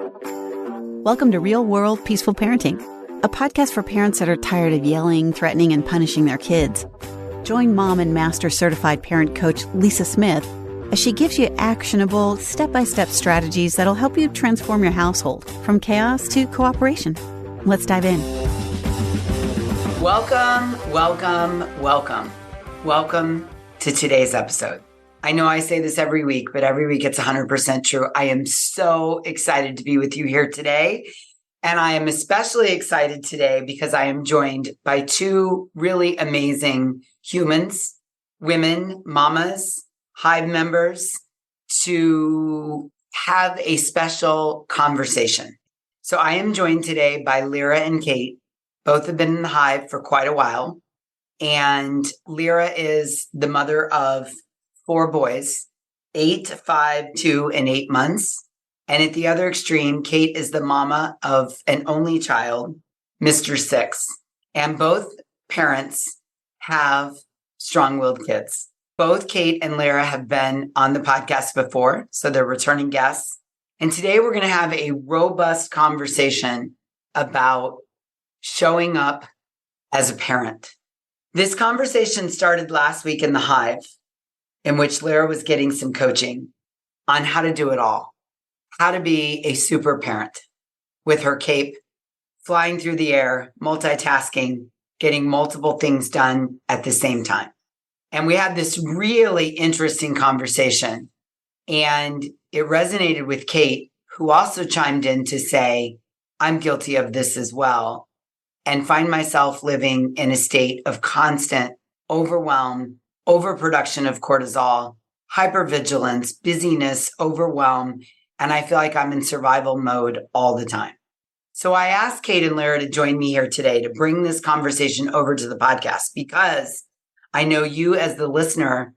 Welcome to Real World Peaceful Parenting, a podcast for parents that are tired of yelling, threatening, and punishing their kids. Join mom and master certified parent coach Lisa Smith as she gives you actionable, step-by-step strategies that'll help you transform your household from chaos to cooperation. Let's dive in. Welcome to today's episode. I know I say this every week, but every week it's 100% true. I am so excited to be with you here today. And I am especially excited today because I am joined by two really amazing humans, women, mamas, Hive members, to have a special conversation. So I am joined today by Lyra and Kate. Both have been in the Hive for quite a while. And Lyra is the mother of 4 boys, 8, 5, 2, and 8 months. And at the other extreme, Kate is the mama of an only child, Mr. 6. And both parents have strong-willed kids. Both Kate and Lyra have been on the podcast before, so they're returning guests. And today we're going to have a robust conversation about showing up as a parent. This conversation started last week in the Hive, in which Lyra was getting some coaching on how to do it all, how to be a super parent with her cape, flying through the air, multitasking, getting multiple things done at the same time. And we had this really interesting conversation, and it resonated with Kate, who also chimed in to say, I'm guilty of this as well, and find myself living in a state of constant overwhelm, overproduction of cortisol, hypervigilance, busyness, overwhelm, and I feel like I'm in survival mode all the time. So I asked Kate and Lyra to join me here today to bring this conversation over to the podcast, because I know you as the listener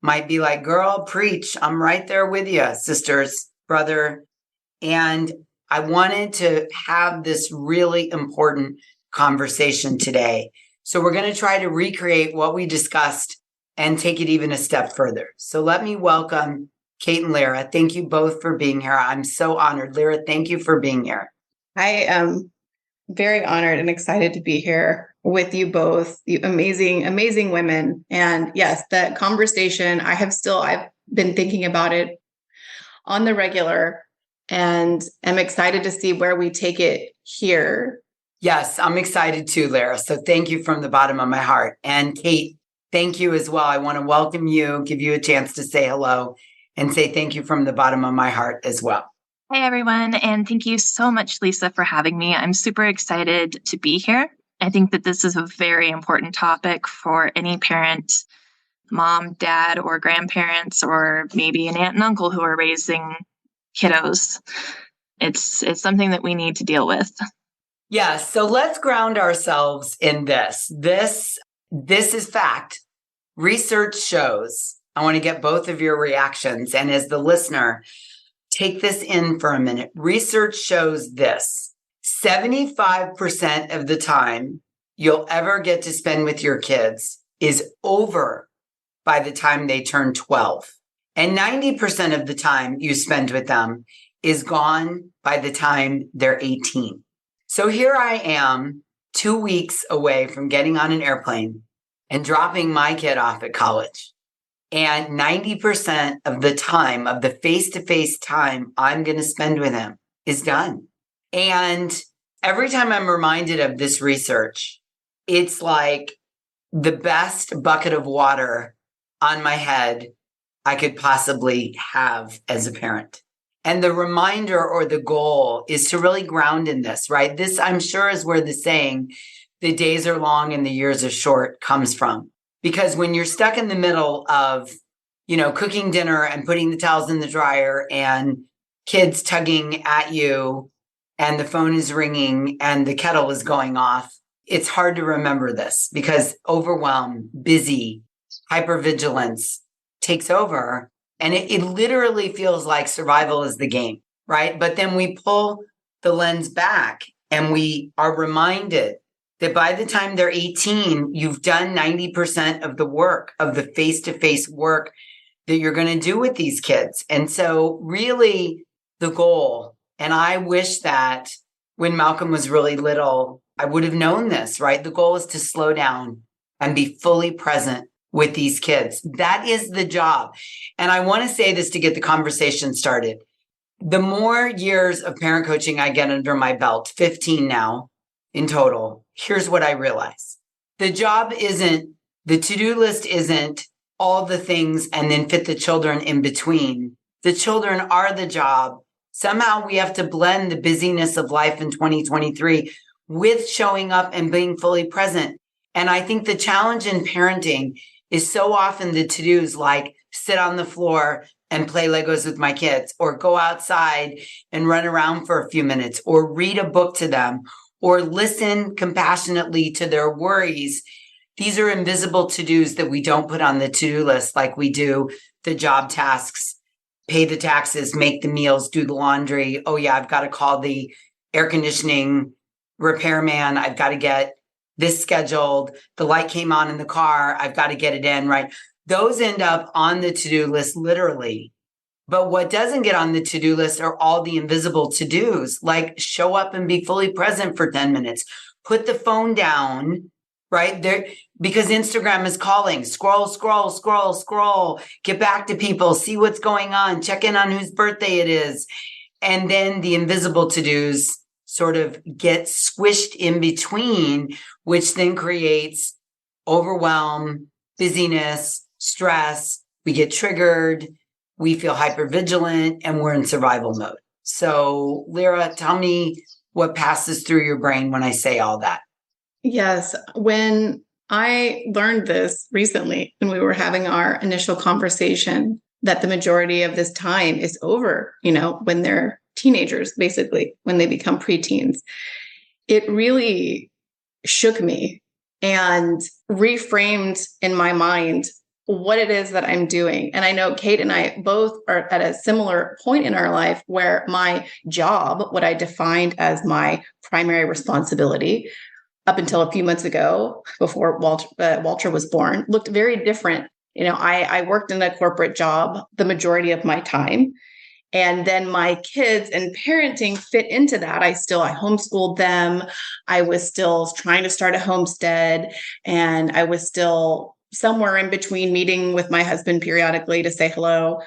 might be like, girl, preach. I'm right there with you, sisters, brother. And I wanted to have this really important conversation today. So we're going to try to recreate what we discussed and take it even a step further. So let me welcome Kate and Lyra. Thank you both for being here. I'm so honored. Lyra, thank you for being here. I am very honored and excited to be here with you both, you amazing, amazing women. And yes, that conversation, I've been thinking about it on the regular, and I'm excited to see where we take it here. Yes, I'm excited too, Lyra. So thank you from the bottom of my heart. And Kate, thank you as well. I want to welcome you, give you a chance to say hello, and say thank you from the bottom of my heart as well. Hey, everyone. And thank you so much, Lisa, for having me. I'm super excited to be here. I think that this is a very important topic for any parent, mom, dad, or grandparents, or maybe an aunt and uncle who are raising kiddos. It's something that we need to deal with. Yeah, so let's ground ourselves in this. This is fact. Research shows, I want to get both of your reactions. And as the listener, take this in for a minute. Research shows this: 75% of the time you'll ever get to spend with your kids is over by the time they turn 12. And 90% of the time you spend with them is gone by the time they're 18. So here I am, 2 weeks away from getting on an airplane and dropping my kid off at college. And 90% of the time, of the face-to-face time I'm going to spend with him, is done. And every time I'm reminded of this research, it's like the best bucket of water on my head I could possibly have as a parent. And the reminder or the goal is to really ground in this, right? This, I'm sure, is where the saying, the days are long and the years are short, comes from. Because when you're stuck in the middle of, cooking dinner and putting the towels in the dryer and kids tugging at you and the phone is ringing and the kettle is going off, it's hard to remember this because overwhelm, busy, hypervigilance takes over. And it literally feels like survival is the game, right? But then we pull the lens back and we are reminded that by the time they're 18, you've done 90% of the work, of the face-to-face work that you're going to do with these kids. And so really the goal And I wish that when Malcolm was really little, I would have known this, right? The goal is to slow down and be fully present with these kids. That is the job. And I want to say this to get the conversation started. The more years of parent coaching I get under my belt, 15 now in total, here's what I realize. The job isn't, the to-do list isn't all the things and then fit the children in between. The children are the job. Somehow we have to blend the busyness of life in 2023 with showing up and being fully present. And I think the challenge in parenting is so often the to-dos like sit on the floor and play Legos with my kids, or go outside and run around for a few minutes, or read a book to them, or listen compassionately to their worries. These are invisible to-dos that we don't put on the to-do list like we do the job tasks, pay the taxes, make the meals, do the laundry. Oh yeah, I've got to call the air conditioning repairman. I've got to get this scheduled. The light came on in the car. I've got to get it in, right? Those end up on the to-do list literally. But what doesn't get on the to-do list are all the invisible to-dos, like show up and be fully present for 10 minutes. Put the phone down, right? There, because Instagram is calling. Scroll, scroll, scroll, scroll. Get back to people. See what's going on. Check in on whose birthday it is. And then the invisible to-dos sort of get squished in between, which then creates overwhelm, busyness, stress. We get triggered. We feel hypervigilant, and we're in survival mode. So, Lyra, tell me what passes through your brain when I say all that. Yes. When I learned this recently, when we were having our initial conversation, that the majority of this time is over, when they're teenagers, basically, when they become preteens, it really shook me and reframed in my mind what it is that I'm doing. And I know Kate and I both are at a similar point in our life where my job, what I defined as my primary responsibility up until a few months ago, before Walter was born, looked very different. I worked in a corporate job the majority of my time. And then my kids and parenting fit into that. I homeschooled them. I was still trying to start a homestead, and I was still somewhere in between meeting with my husband periodically to say hello.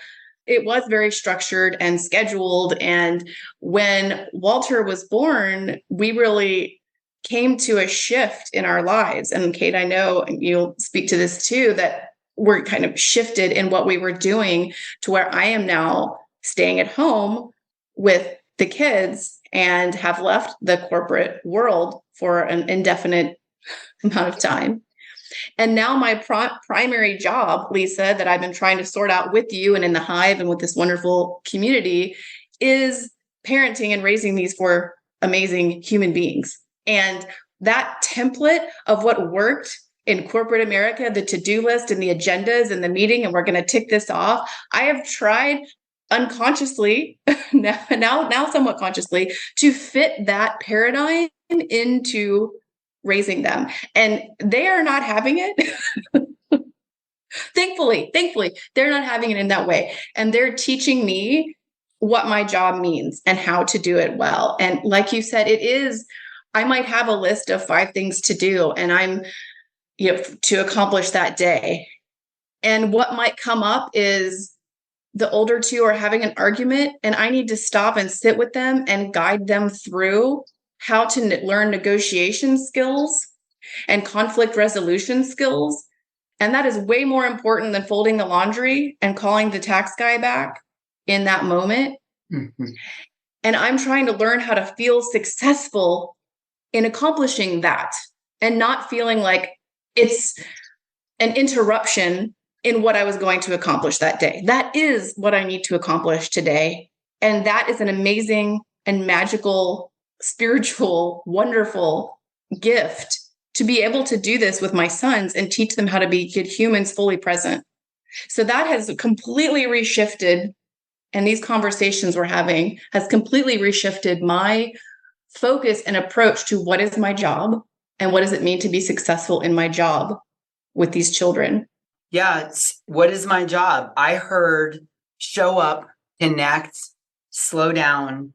It was very structured and scheduled. And when Walter was born, we really came to a shift in our lives. And Kate, I know you'll speak to this too, that we're kind of shifted in what we were doing to where I am now staying at home with the kids and have left the corporate world for an indefinite amount of time. And now my primary job, Lisa, that I've been trying to sort out with you and in the Hive and with this wonderful community, is parenting and raising these four amazing human beings. And that template of what worked in corporate America, the to-do list and the agendas and the meeting, and we're going to tick this off, I have tried unconsciously, now somewhat consciously, to fit that paradigm into raising them. And they are not having it. Thankfully, they're not having it in that way. And they're teaching me what my job means and how to do it well. And like you said, I might have a list of 5 things to do, and I'm, to accomplish that day. And what might come up is the older two are having an argument, and I need to stop and sit with them and guide them through how to learn negotiation skills and conflict resolution skills. And that is way more important than folding the laundry and calling the tax guy back in that moment. Mm-hmm. And I'm trying to learn how to feel successful in accomplishing that and not feeling like it's an interruption in what I was going to accomplish that day. That is what I need to accomplish today. And that is an amazing and magical, spiritual, wonderful gift to be able to do this with my sons and teach them how to be good humans fully present. So that has completely reshifted, and these conversations we're having has completely reshifted my focus and approach to what is my job and what does it mean to be successful in my job with these children. Yeah, what is my job? I heard show up, connect, slow down,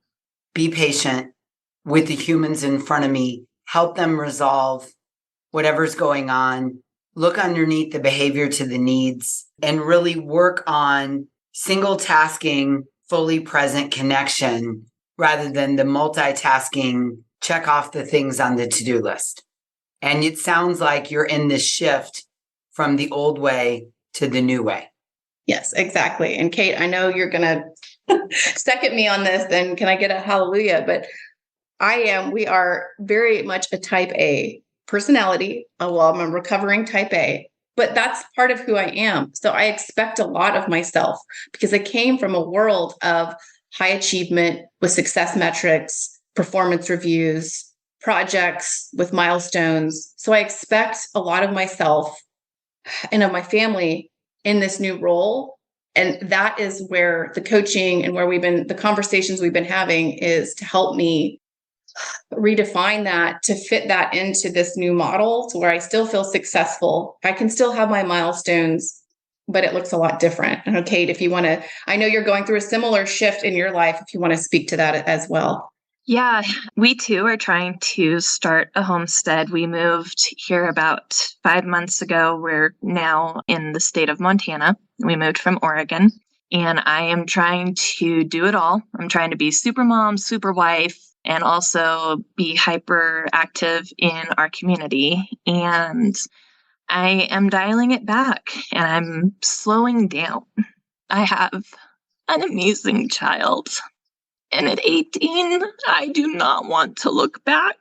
be patient with the humans in front of me, help them resolve whatever's going on, look underneath the behavior to the needs, and really work on single tasking, fully present connection rather than the multitasking, check off the things on the to-do list. And it sounds like you're in this shift from the old way to the new way. Yes, exactly. And Kate, I know you're going to second me on this, and can I get a hallelujah? But we are very much a type A personality. Well, I'm a recovering type A, but that's part of who I am. So I expect a lot of myself because I came from a world of high achievement with success metrics, performance reviews, projects with milestones. So I expect a lot of myself and of my family in this new role. And that is where the coaching and the conversations we've been having is to help me redefine that, to fit that into this new model to where I still feel successful. I can still have my milestones, but it looks a lot different. And Kate, if you want to, I know you're going through a similar shift in your life, if you want to speak to that as well. Yeah, we too are trying to start a homestead. We moved here about 5 months ago. We're now in the state of Montana. We moved from Oregon, and I am trying to do it all. I'm trying to be super mom, super wife, and also be hyper active in our community. And I am dialing it back and I'm slowing down. I have an amazing child. And at 18, I do not want to look back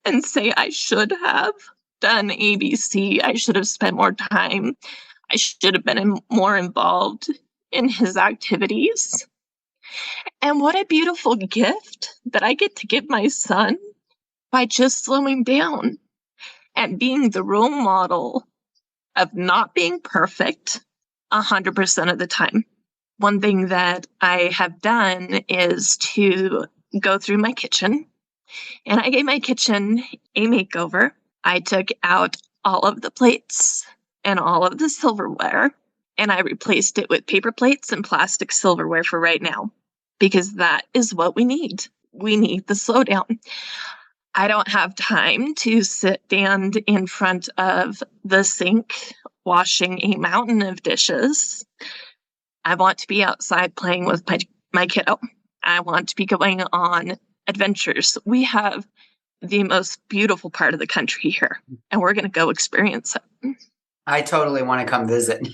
and say I should have done ABC. I should have spent more time. I should have been more involved in his activities. And what a beautiful gift that I get to give my son by just slowing down and being the role model of not being perfect 100% of the time. One thing that I have done is to go through my kitchen, and I gave my kitchen a makeover. I took out all of the plates and all of the silverware, and I replaced it with paper plates and plastic silverware for right now, because that is what we need. We need the slowdown. I don't have time to stand in front of the sink washing a mountain of dishes. I want to be outside playing with my kiddo. I want to be going on adventures. We have the most beautiful part of the country here, and we're going to go experience it. I totally want to come visit.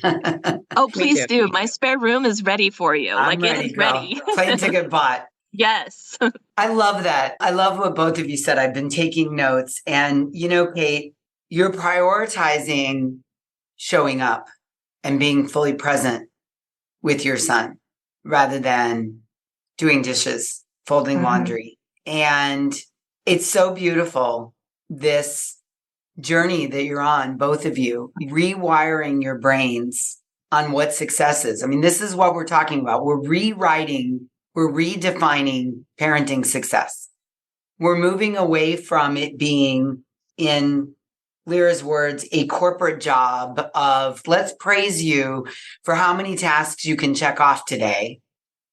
Oh, please do. My spare room is ready for you. I'm ready, it is girl. ready. Plane ticket bought. Yes. I love that. I love what both of you said. I've been taking notes. And, Kate, you're prioritizing showing up and being fully present with your son rather than doing dishes, folding laundry. And it's so beautiful, this journey that you're on, both of you, rewiring your brains on what success is. I mean, this is what we're talking about. We're redefining parenting success. We're moving away from it being, in Lyra's words, a corporate job of let's praise you for how many tasks you can check off today,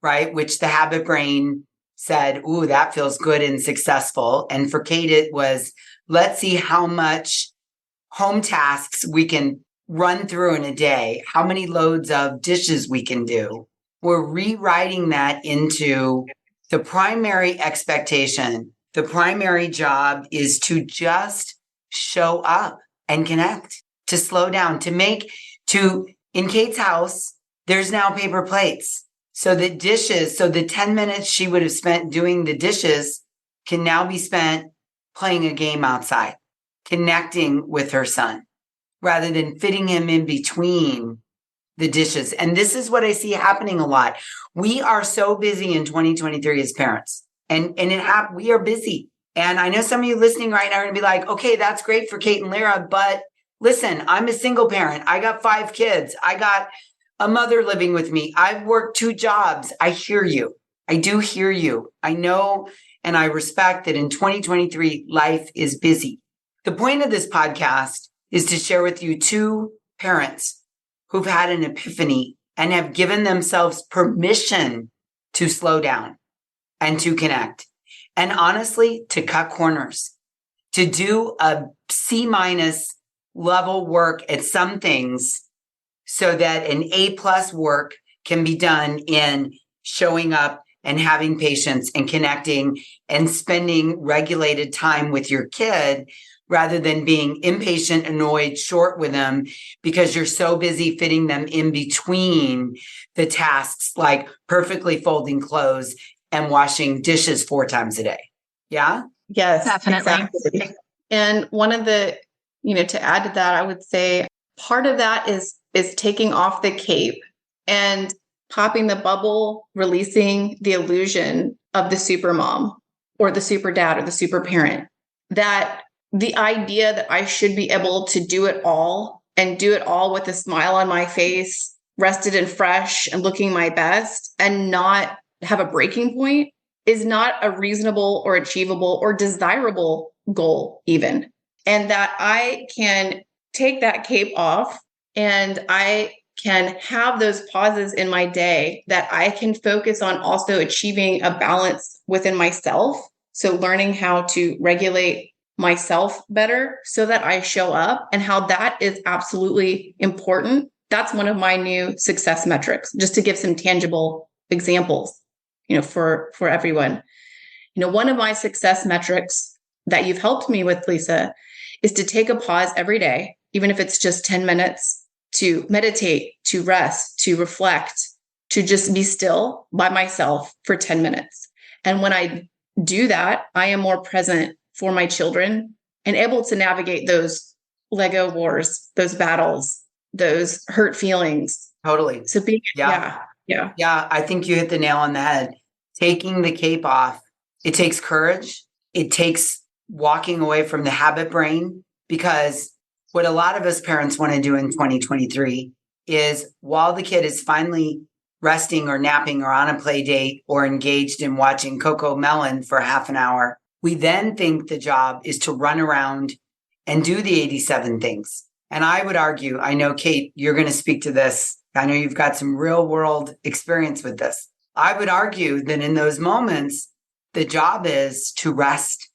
right? Which the habit brain said, ooh, that feels good and successful. And for Kate, it was, let's see how much home tasks we can run through in a day, how many loads of dishes we can do. We're rewriting that into the primary expectation. The primary job is to just show up and connect, to slow down, in Kate's house, there's now paper plates. So the 10 minutes she would have spent doing the dishes can now be spent playing a game outside, connecting with her son, rather than fitting him in between the dishes. And this is what I see happening a lot. We are so busy in 2023 as parents, and we are busy. And I know some of you listening right now are going to be like, okay, that's great for Kate and Lyra, but listen, I'm a single parent. I got 5 kids. I got a mother living with me. I've worked 2 jobs. I hear you. I do hear you. I know, and I respect that in 2023, life is busy. The point of this podcast is to share with you 2 parents who've had an epiphany and have given themselves permission to slow down and to connect And honestly, to cut corners, to do a C- level work at some things so that an A+ work can be done in showing up and having patience and connecting and spending regulated time with your kid rather than being impatient, annoyed, short with them because you're so busy fitting them in between the tasks like perfectly folding clothes and washing dishes 4 times a day. Yeah? Yes, Definitely. exactly. And one of the, to add to that, I would say part of that is taking off the cape and popping the bubble, releasing the illusion of the super mom or the super dad or the super parent. That the idea that I should be able to do it all and do it all with a smile on my face, rested and fresh and looking my best and not have a breaking point is not a reasonable or achievable or desirable goal even. And that I can take that cape off and I can have those pauses in my day that I can focus on also achieving a balance within myself. So learning how to regulate myself better so that I show up and how that is absolutely important. That's one of my new success metrics, just to give some tangible examples, for everyone. One of my success metrics that you've helped me with, Lisa, is to take a pause every day, even if it's just 10 minutes, to meditate, to rest, to reflect, to just be still by myself for 10 minutes. And when I do that, I am more present for my children and able to navigate those Lego wars, those battles, those hurt feelings. Totally. So yeah. Yeah, I think you hit the nail on the head. Taking the cape off, it takes courage. It takes walking away from the habit brain, because what a lot of us parents want to do in 2023 is, while the kid is finally resting or napping or on a play date or engaged in watching Coco Melon for half an hour, we then think the job is to run around and do the 87 things. And I would argue, I know, Kate, you're going to speak to this. I know you've got some real world experience with this. I would argue that in those moments, the job is to rest.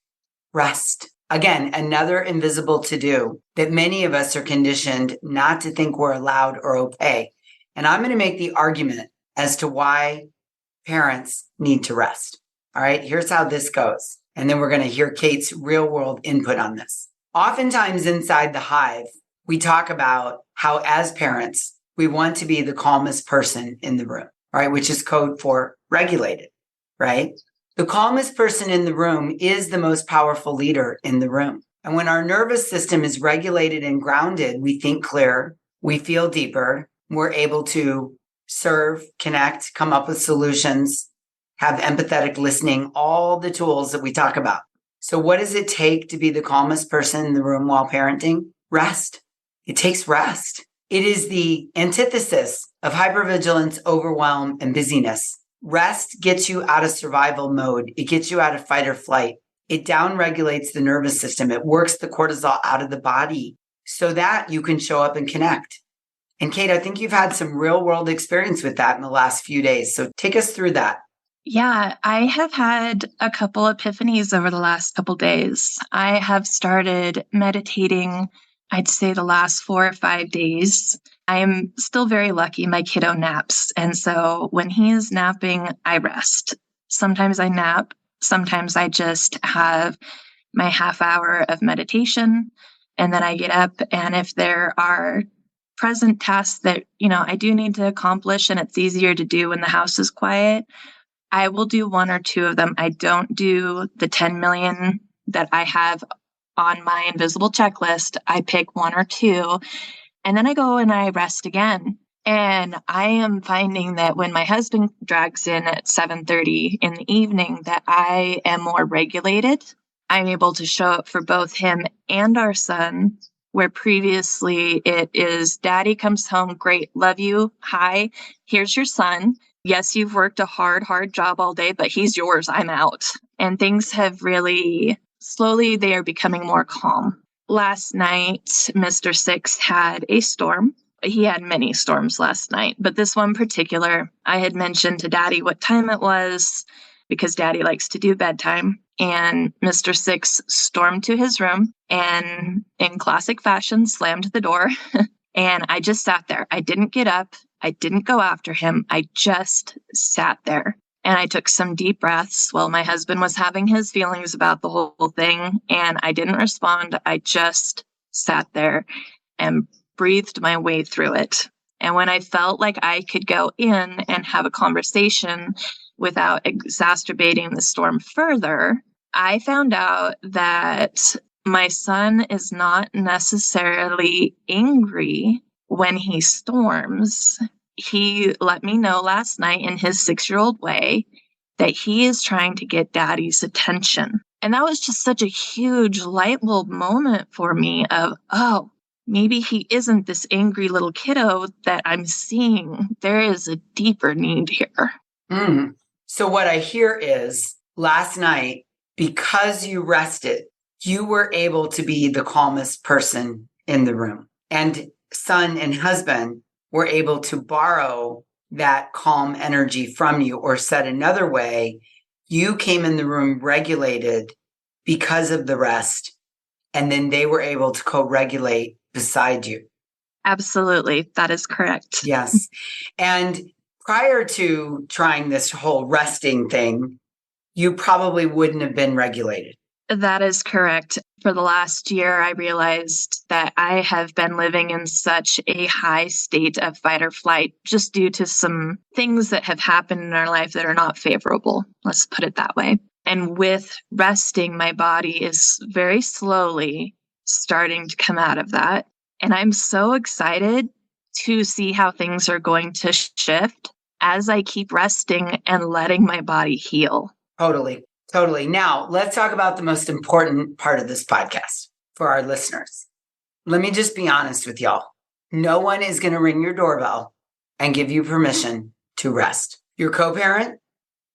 Again, another invisible to-do that many of us are conditioned not to think we're allowed or okay. And I'm going to make the argument as to why parents need to rest. All right, here's how this goes. And then we're going to hear Kate's real world input on this. Oftentimes inside the hive, we talk about how as parents, we want to be the calmest person in the room, right? Which is code for regulated, right? The calmest person in the room is the most powerful leader in the room. And when our nervous system is regulated and grounded, we think clearer, we feel deeper, we're able to serve, connect, come up with solutions, have empathetic listening, all the tools that we talk about. So what does it take to be the calmest person in the room while parenting? Rest. It takes rest. It is the antithesis of hypervigilance, overwhelm, and busyness. Rest gets you out of survival mode. It gets you out of fight or flight. It downregulates the nervous system. It works the cortisol out of the body so that you can show up and connect. And Kate, I think you've had some real world experience with that in the last few days. So take us through that. Yeah, I have had a couple epiphanies over the last couple days. I have started meditating, I'd say the last 4 or 5 days. I am still very lucky. My kiddo naps. And so when he is napping, I rest. Sometimes I nap. Sometimes I just have my half hour of meditation. And then I get up. And if there are present tasks that, I do need to accomplish and it's easier to do when the house is quiet, I will do 1 or 2 of them. I don't do the 10 million that I have on my invisible checklist. I pick 1 or 2. And then I go and I rest again. And I am finding that when my husband drags in at 7:30 in the evening, that I am more regulated. I'm able to show up for both him and our son, where previously it is daddy comes home, great, love you, hi, here's your son. Yes, you've worked a hard job all day, but he's yours, I'm out. And things have really, slowly, they are becoming more calm. Last night, Mr. Six had a storm. He had many storms last night, but this one particular, I had mentioned to Daddy what time it was because Daddy likes to do bedtime. and Mr. Six stormed to his room and, in classic fashion, slammed the door. And I just sat there. I didn't get up. I didn't go after him. I just sat there. And I took some deep breaths while my husband was having his feelings about the whole thing. And I didn't respond. I just sat there and breathed my way through it. And when I felt like I could go in and have a conversation without exacerbating the storm further, I found out that my son is not necessarily angry when he storms. He let me know last night in his 6-year-old way that he is trying to get daddy's attention. And that was just such a huge light bulb moment for me of, oh, maybe he isn't this angry little kiddo that I'm seeing. There is a deeper need here. So what I hear is last night, because you rested, you were able to be the calmest person in the room. And son and husband were able to borrow that calm energy from you, or said another way, you came in the room regulated because of the rest. And then they were able to co-regulate beside you. Absolutely. That is correct. Yes. And prior to trying this whole resting thing, you probably wouldn't have been regulated. That is correct. For the last year, I realized that I have been living in such a high state of fight or flight just due to some things that have happened in our life that are not favorable. Let's put it that way. And with resting, my body is very slowly starting to come out of that. And I'm so excited to see how things are going to shift as I keep resting and letting my body heal. Totally. Now, let's talk about the most important part of this podcast for our listeners. Let me just be honest with y'all. No one is going to ring your doorbell and give you permission to rest. Your co-parent,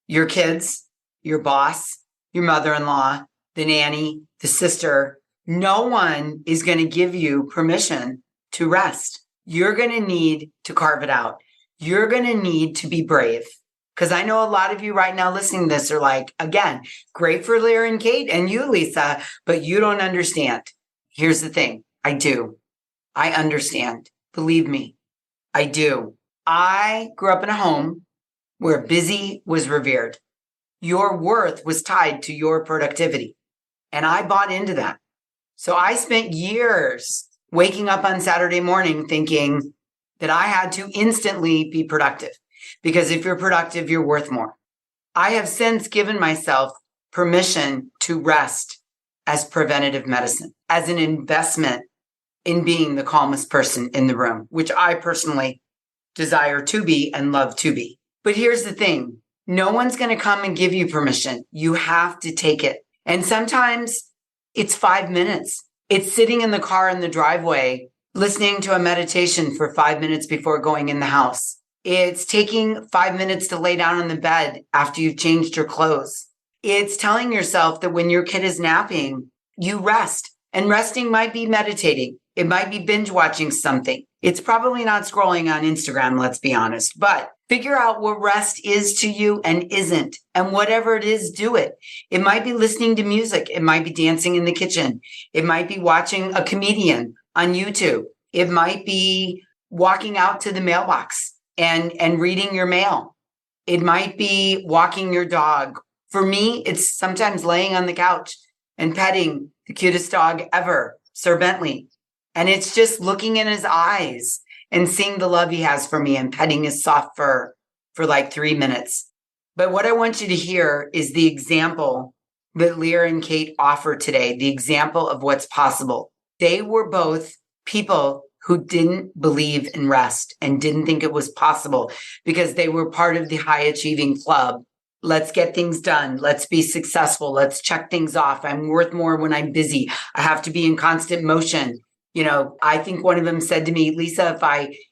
your kids, your boss, your mother-in-law, the nanny, the sister, no one is going to give you permission to rest. You're going to need to carve it out. You're going to need to be brave. Because I know a lot of you right now listening to this are like, again, great for Lyra and Kate and you, Lisa, but you don't understand. Here's the thing. I do. I understand. Believe me, I do. I grew up in a home where busy was revered. Your worth was tied to your productivity. And I bought into that. So I spent years waking up on Saturday morning thinking that I had to instantly be productive. Because if you're productive, you're worth more. I have since given myself permission to rest as preventative medicine, as an investment in being the calmest person in the room, which I personally desire to be and love to be. But here's the thing. No one's going to come and give you permission. You have to take it. And sometimes it's 5 minutes. It's sitting in the car in the driveway, listening to a meditation for 5 minutes before going in the house. It's taking 5 minutes to lay down on the bed after you've changed your clothes. It's telling yourself that when your kid is napping, you rest. And resting might be meditating. It might be binge watching something. It's probably not scrolling on Instagram, let's be honest. But figure out what rest is to you and isn't. And whatever it is, do it. It might be listening to music. It might be dancing in the kitchen. It might be watching a comedian on YouTube. It might be walking out to the mailbox and reading your mail. It might be walking your dog. For me, it's sometimes laying on the couch and petting the cutest dog ever, Sir Bentley. And it's just looking in his eyes and seeing the love he has for me and petting his soft fur for like 3 minutes. But what I want you to hear is the example that Lyra and Kate offer today, the example of what's possible. They were both people who didn't believe in rest and didn't think it was possible because they were part of the high achieving club. Let's get things done. Let's be successful. Let's check things off. I'm worth more when I'm busy. I have to be in constant motion. You know, I think one of them said to me, Lisa,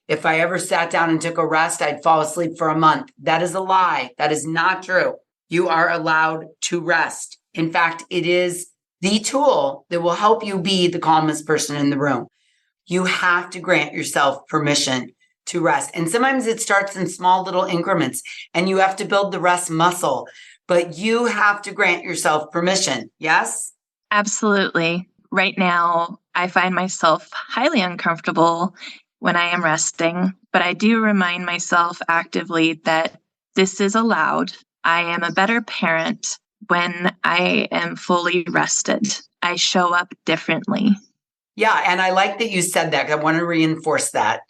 if I ever sat down and took a rest, I'd fall asleep for a month. That is a lie. That is not true. You are allowed to rest. In fact, it is the tool that will help you be the calmest person in the room. You have to grant yourself permission to rest. And sometimes it starts in small little increments and you have to build the rest muscle. but you have to grant yourself permission. Yes? Absolutely. Right now, I find myself highly uncomfortable when I am resting, but I do remind myself actively that this is allowed. I am a better parent when I am fully rested. I show up differently. Yeah. And I like that you said that. I want to reinforce that.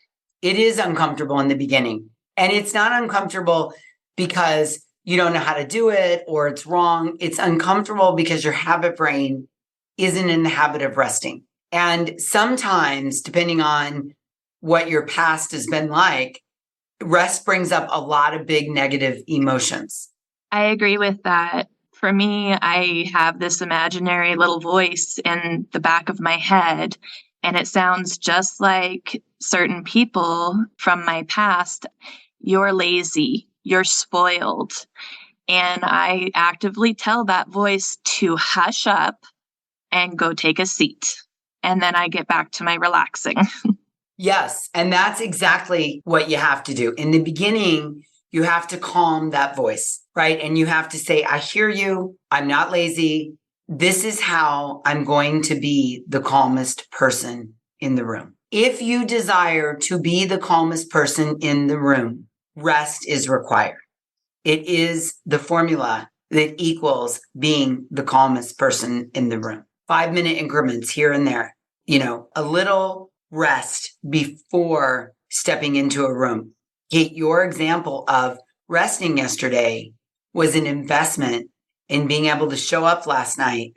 It is uncomfortable in the beginning. And it's not uncomfortable because you don't know how to do it or it's wrong. It's uncomfortable because your habit brain isn't in the habit of resting. And sometimes, depending on what your past has been like, rest brings up a lot of big negative emotions. I agree with that. For me, I have this imaginary little voice in the back of my head, and it sounds just like certain people from my past. You're lazy, you're spoiled. And I actively tell that voice to hush up and go take a seat. And then I get back to my relaxing. Yes. And that's exactly what you have to do. In the beginning, you have to calm that voice, right? And you have to say, I hear you. I'm not lazy. This is how I'm going to be the calmest person in the room. If you desire to be the calmest person in the room, rest is required. It is the formula that equals being the calmest person in the room. 5-minute increments here and there, a little rest before stepping into a room. Kate, your example of resting yesterday was an investment in being able to show up last night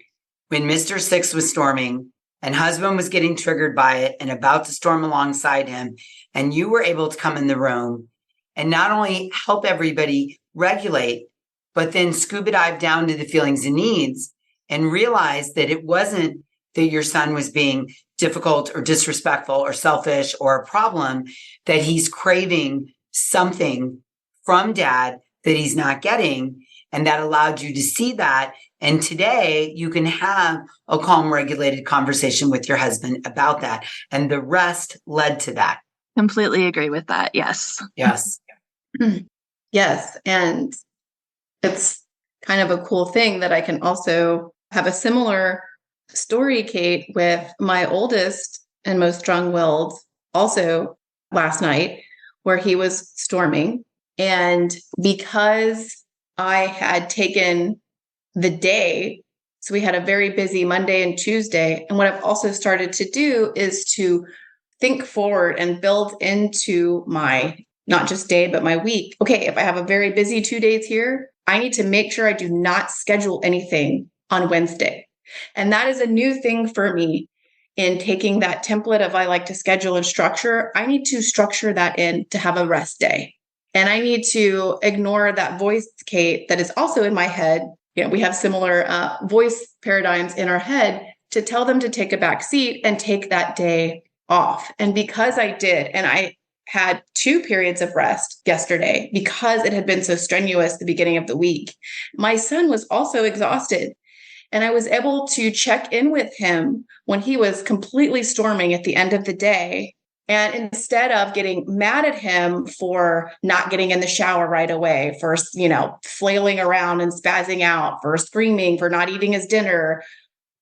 when Mr. Six was storming and husband was getting triggered by it and about to storm alongside him. And you were able to come in the room and not only help everybody regulate, but then scuba dive down to the feelings and needs and realize that it wasn't that your son was being difficult or disrespectful or selfish or a problem, that he's craving something from dad that he's not getting. And that allowed you to see that. And today you can have a calm, regulated conversation with your husband about that. And the rest led to that. Completely agree with that. Yes. Yes. Yes. And it's kind of a cool thing that I can also have a similar story, Kate, with my oldest and most strong-willed also last night, where he was storming. And because I had taken the day, so we had a very busy Monday and Tuesday. And what I've also started to do is to think forward and build into my not just day, but my week. Okay, if I have a very busy 2 days here, I need to make sure I do not schedule anything on Wednesday. And that is a new thing for me in taking that template of I like to schedule and structure. I need to structure that in to have a rest day. And I need to ignore that voice, Kate, that is also in my head. We have similar voice paradigms in our head to tell them to take a back seat and take that day off. And because I did, and I had 2 periods of rest yesterday because it had been so strenuous the beginning of the week, my son was also exhausted. And I was able to check in with him when he was completely storming at the end of the day. And instead of getting mad at him for not getting in the shower right away, for, flailing around and spazzing out, for screaming, for not eating his dinner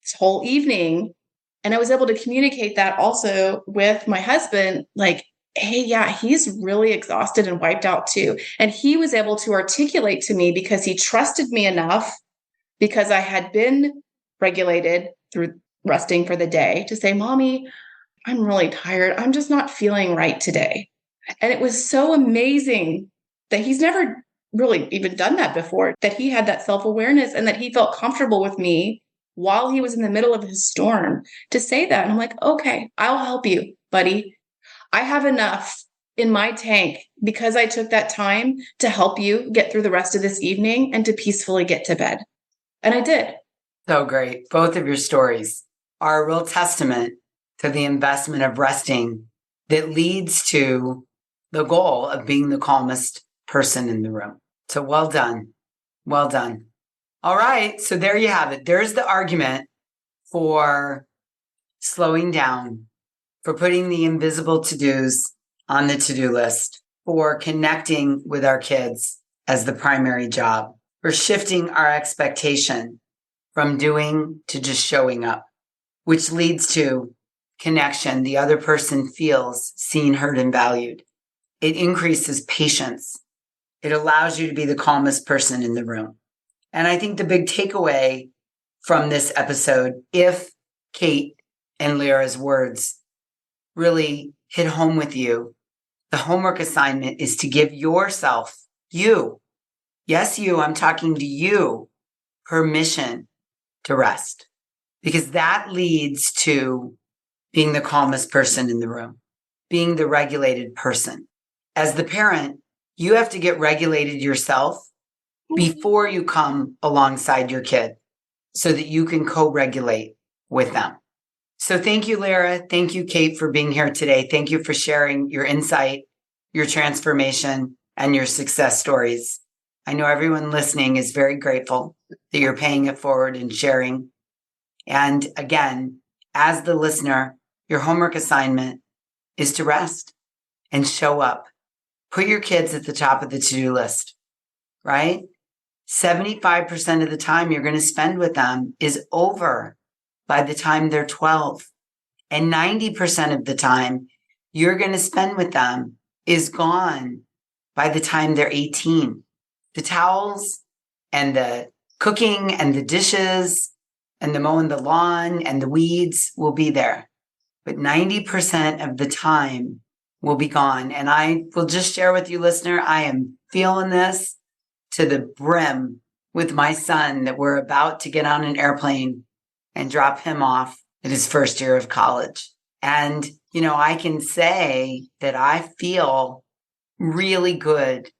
this whole evening. And I was able to communicate that also with my husband, like, hey, yeah, he's really exhausted and wiped out too. And he was able to articulate to me because he trusted me enough, because I had been regulated through resting for the day, to say, Mommy, I'm really tired. I'm just not feeling right today. And it was so amazing that he's never really even done that before, that he had that self-awareness and that he felt comfortable with me while he was in the middle of his storm to say that. And I'm like, okay, I'll help you, buddy. I have enough in my tank because I took that time to help you get through the rest of this evening and to peacefully get to bed. And I did. So great. Both of your stories are a real testament to the investment of resting that leads to the goal of being the calmest person in the room. So well done. Well done. All right. So there you have it. There's the argument for slowing down, for putting the invisible to-dos on the to-do list, for connecting with our kids as the primary job. for shifting our expectation from doing to just showing up, which leads to connection. The other person feels seen, heard, and valued. It increases patience. It allows you to be the calmest person in the room. And I think the big takeaway from this episode, if Kate and Lyra's words really hit home with you, the homework assignment is to give yourself, you, yes, you, I'm talking to you, permission to rest, because that leads to being the calmest person in the room, being the regulated person. As the parent, you have to get regulated yourself before you come alongside your kid so that you can co-regulate with them. So thank you, Lyra. Thank you, Kate, for being here today. Thank you for sharing your insight, your transformation, and your success stories. I know everyone listening is very grateful that you're paying it forward and sharing. And again, as the listener, your homework assignment is to rest and show up. Put your kids at the top of the to-do list, right? 75% of the time you're going to spend with them is over by the time they're 12. And 90% of the time you're going to spend with them is gone by the time they're 18. The towels and the cooking and the dishes and the mowing the lawn and the weeds will be there. But 90% of the time will be gone. And I will just share with you, listener, I am feeling this to the brim with my son that we're about to get on an airplane and drop him off at his first year of college. And, I can say that I feel really good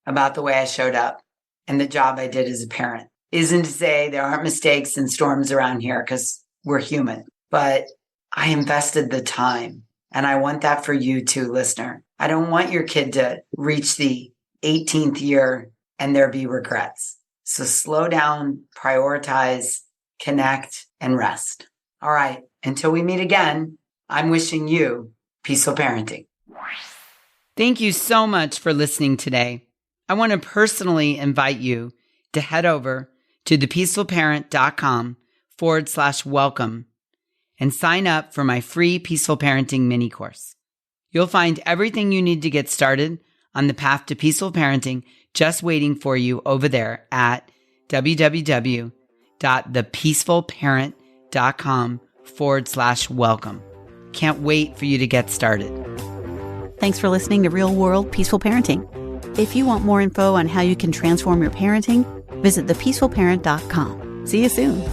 about the way I showed up and the job I did as a parent. Isn't to say there aren't mistakes and storms around here because we're human, but I invested the time. And I want that for you too, listener. I don't want your kid to reach the 18th year and there be regrets. So slow down, prioritize, connect, and rest. All right. Until we meet again, I'm wishing you peaceful parenting. Thank you so much for listening today. I want to personally invite you to head over to thepeacefulparent.com/welcome and sign up for my free Peaceful Parenting mini course. You'll find everything you need to get started on the path to peaceful parenting just waiting for you over there at www.thepeacefulparent.com/welcome. Can't wait for you to get started. Thanks for listening to Real World Peaceful Parenting. If you want more info on how you can transform your parenting, visit thepeacefulparent.com. See you soon.